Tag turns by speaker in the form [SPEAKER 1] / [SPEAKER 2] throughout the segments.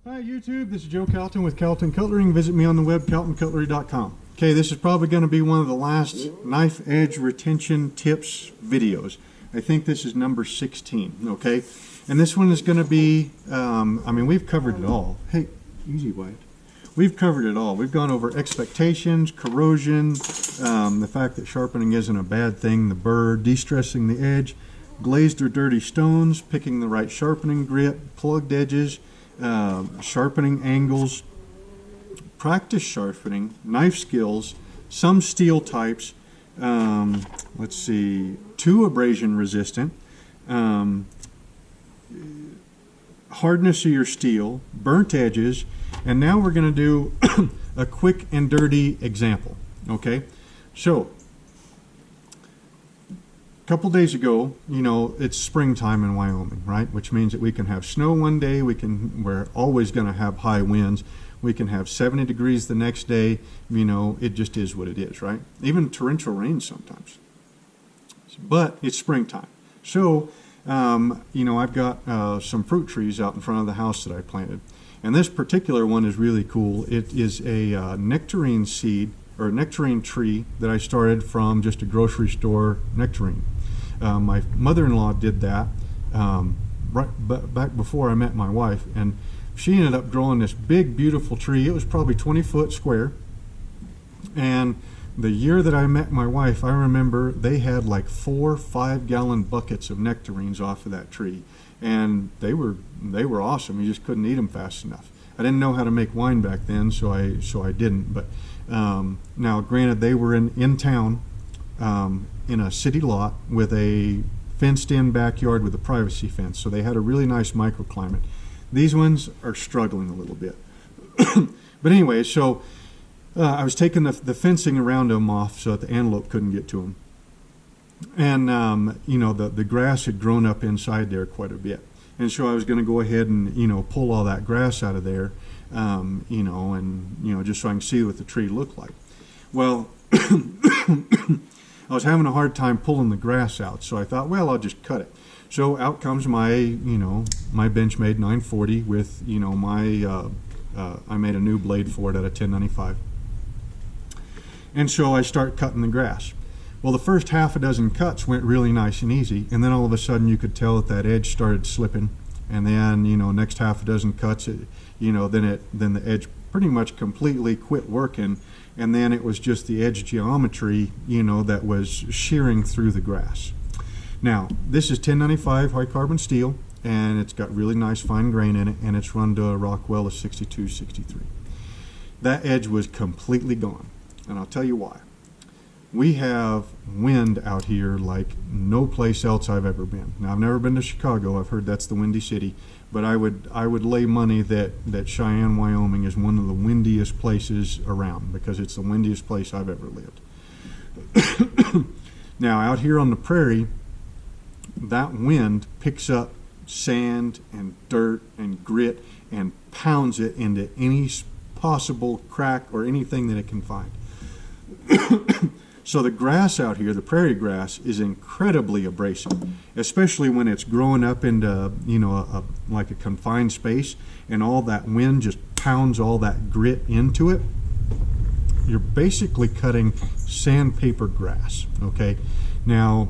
[SPEAKER 1] Hi YouTube, this is Joe Calton with Calton Cutlery. Visit me on the web, caltoncutlery.com. Okay, this is probably going to be one of the last knife edge retention tips videos. I think this is number 16, okay? And this one is going to be, I mean, we've covered it all. Hey, easy, Wyatt. We've covered it all. We've gone over expectations, corrosion, the fact that sharpening isn't a bad thing, the burr, de-stressing the edge, glazed or dirty stones, picking the right sharpening grit, plugged edges, sharpening angles, practice sharpening, knife skills, some steel types, let's see, 2 abrasion resistant, hardness of your steel, burnt edges, and now we're going to do a quick and dirty example. Okay, so a couple days ago, you know, it's springtime in Wyoming, right? Which means that we can have snow one day, we're always going to have high winds. We can have 70 degrees the next day. You know, it just is what it is, right? Even torrential rain sometimes. But it's springtime. So, you know, I've got some fruit trees out in front of the house that I planted. And this particular one is really cool. It is a nectarine seed, or nectarine tree that I started from just a grocery store nectarine. My mother-in-law did that back before I met my wife, and she ended up growing this big, beautiful tree. It was probably 20 foot square. And the year that I met my wife, I remember they had like 4 5-gallon buckets of nectarines off of that tree. And they were awesome. You just couldn't eat them fast enough. I didn't know how to make wine back then, so I didn't. But now, granted, they were in town, in a city lot with a fenced-in backyard with a privacy fence. So they had a really nice microclimate. These ones are struggling a little bit. But anyway, so I was taking the fencing around them off so that the antelope couldn't get to them. And, you know, the grass had grown up inside there quite a bit. And so I was going to go ahead and, you know, pull all that grass out of there, you know, and, you know, just so I can see what the tree looked like. Well, I was having a hard time pulling the grass out, so I thought, well, I'll just cut it. So out comes my, you know, my Benchmade 940 with, you know, my, I made a new blade for it at a 1095. And so I start cutting the grass. Well, the first half a dozen cuts went really nice and easy, and then all of a sudden you could tell that edge started slipping, and then, you know, next half a dozen cuts, you know, then the edge pretty much completely quit working, and then it was just the edge geometry, you know, that was shearing through the grass. Now, this is 1095 high carbon steel, and it's got really nice fine grain in it, and it's run to a Rockwell of 62, 63. That edge was completely gone, and I'll tell you why. We have wind out here like no place else I've ever been. Now, I've never been to Chicago. I've heard that's the Windy City, but I would lay money that Cheyenne, Wyoming is one of the windiest places around, because it's the windiest place I've ever lived. Now, out here on the prairie, that wind picks up sand and dirt and grit and pounds it into any possible crack or anything that it can find. So the grass out here, the prairie grass, is incredibly abrasive, especially when it's growing up into, you know, like a confined space, and all that wind just pounds all that grit into it. You're basically cutting sandpaper grass, okay? Now,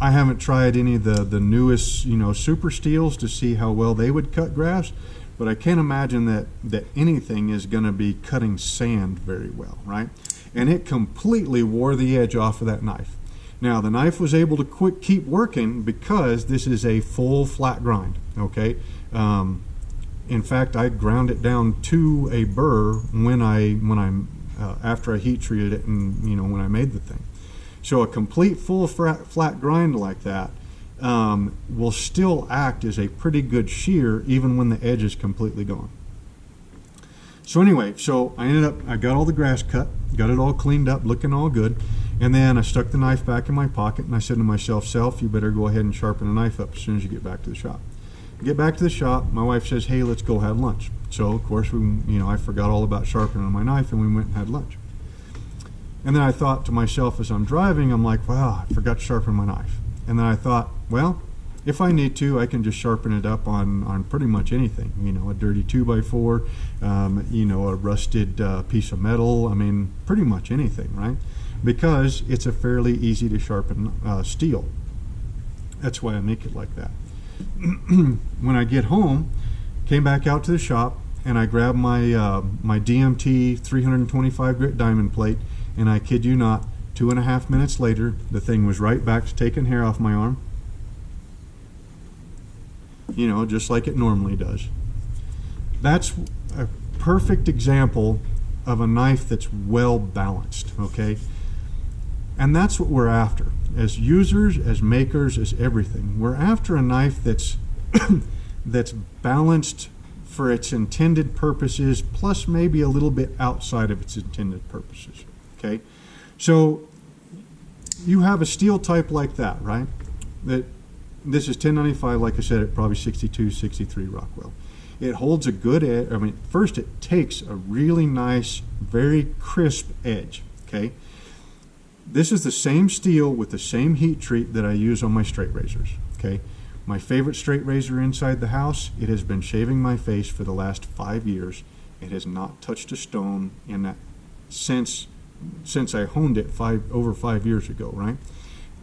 [SPEAKER 1] I haven't tried any of the newest, you know, super steels to see how well they would cut grass, but I can't imagine that anything is going to be cutting sand very well, right? And it completely wore the edge off of that knife. Now, the knife was able to keep working because this is a full flat grind, okay? In fact, I ground it down to a burr after I heat treated it, and, you know, when I made the thing. So a complete full flat grind like that will still act as a pretty good shear even when the edge is completely gone. So anyway, I got all the grass cut, got it all cleaned up, looking all good, and then I stuck the knife back in my pocket, and I said to myself, "Self, you better go ahead and sharpen the knife up as soon as you get back to the shop." I get back to the shop, my wife says, "Hey, let's go have lunch." So of course, I forgot all about sharpening my knife, and we went and had lunch. And then I thought to myself as I'm driving, I'm like, wow, I forgot to sharpen my knife. And then I thought, well, if I need to, I can just sharpen it up on pretty much anything. You know, a dirty 2x4, you know, a rusted piece of metal. I mean, pretty much anything, right? Because it's a fairly easy to sharpen steel. That's why I make it like that. When I get home, came back out to the shop, and I grabbed my my DMT 325 grit diamond plate, and I kid you not, 2.5 minutes later, the thing was right back to taking hair off my arm. You know, just like it normally does. That's a perfect example of a knife that's well balanced, okay? And that's what we're after. As users, as makers, as everything. We're after a knife that's that's balanced for its intended purposes, plus maybe a little bit outside of its intended purposes, okay? So you have a steel type like that, right? This is 1095, like I said, at probably 62, 63 Rockwell. It holds a good edge. I mean, first it takes a really nice, very crisp edge, okay? This is the same steel with the same heat treat that I use on my straight razors, okay? My favorite straight razor inside the house, it has been shaving my face for the last 5 years. It has not touched a stone in that since I honed it over 5 years ago, right?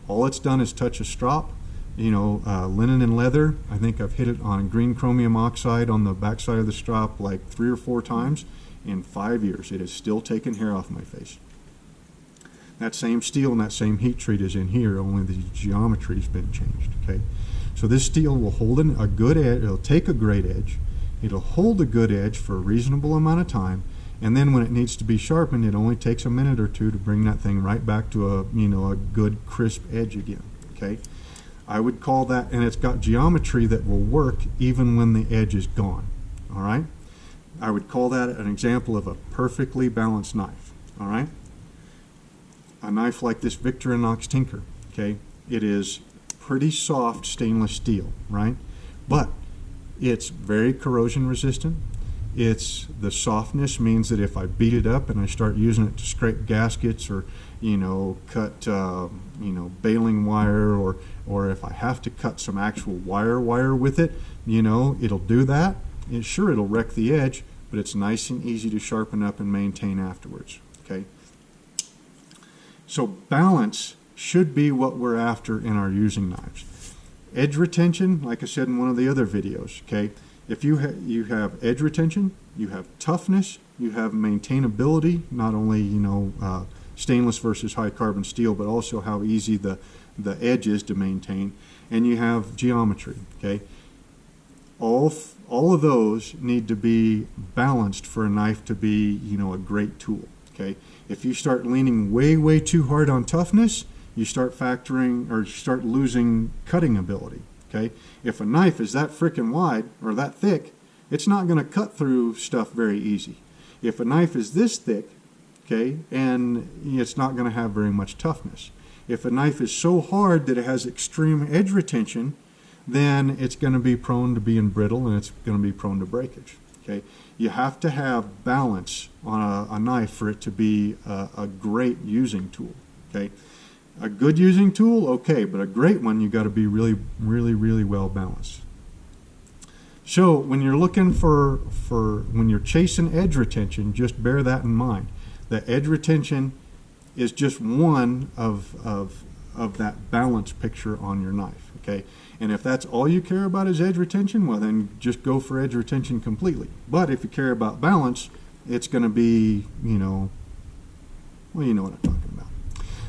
[SPEAKER 1] All it's done is touch a strop, you know, linen and leather. I think I've hit it on green chromium oxide on the backside of the strop like 3 or 4 times. In 5 years, it has still taken hair off my face. That same steel and that same heat treat is in here, only the geometry's been changed, okay? So this steel will hold a good edge, it'll take a great edge, it'll hold a good edge for a reasonable amount of time, and then when it needs to be sharpened, it only takes a minute or two to bring that thing right back to a, you know, a good crisp edge again, okay? I would call that, and it's got geometry that will work even when the edge is gone, all right? I would call that an example of a perfectly balanced knife, all right? A knife like this Victorinox Tinker, okay? It is pretty soft stainless steel, right? But it's very corrosion resistant. The softness means that if I beat it up and I start using it to scrape gaskets or, you know, cut, you know, baling wire, or if I have to cut some actual wire with it, you know, it'll do that. Sure, it'll wreck the edge, but it's nice and easy to sharpen up and maintain afterwards, okay? So balance should be what we're after in our using knives. Edge retention, like I said in one of the other videos, okay? If you have edge retention, you have toughness, you have maintainability, not only, you know, stainless versus high carbon steel, but also how easy the edge is to maintain, and you have geometry, okay? All of those need to be balanced for a knife to be, you know, a great tool, okay? If you start leaning way too hard on toughness, you start start losing cutting ability, okay? If a knife is that frickin' wide or that thick, it's not going to cut through stuff very easy. If a knife is this thick, okay, and it's not going to have very much toughness. If a knife is so hard that it has extreme edge retention, then it's going to be prone to being brittle and it's going to be prone to breakage, okay? You have to have balance on a knife for it to be a great using tool, okay? A good using tool, okay, but a great one, you got to be really well balanced. So when you're looking when you're chasing edge retention, just bear that in mind. The edge retention is just one of that balance picture on your knife, okay? And if that's all you care about is edge retention, well then just go for edge retention completely. But if you care about balance, it's going to be, you know, well, you know what I'm talking about.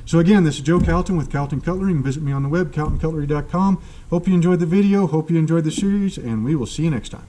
[SPEAKER 1] So again, this is Joe Calton with Calton Cutlery. You can visit me on the web, caltoncutlery.com. Hope you enjoyed the video, hope you enjoyed the series, and we will see you next time.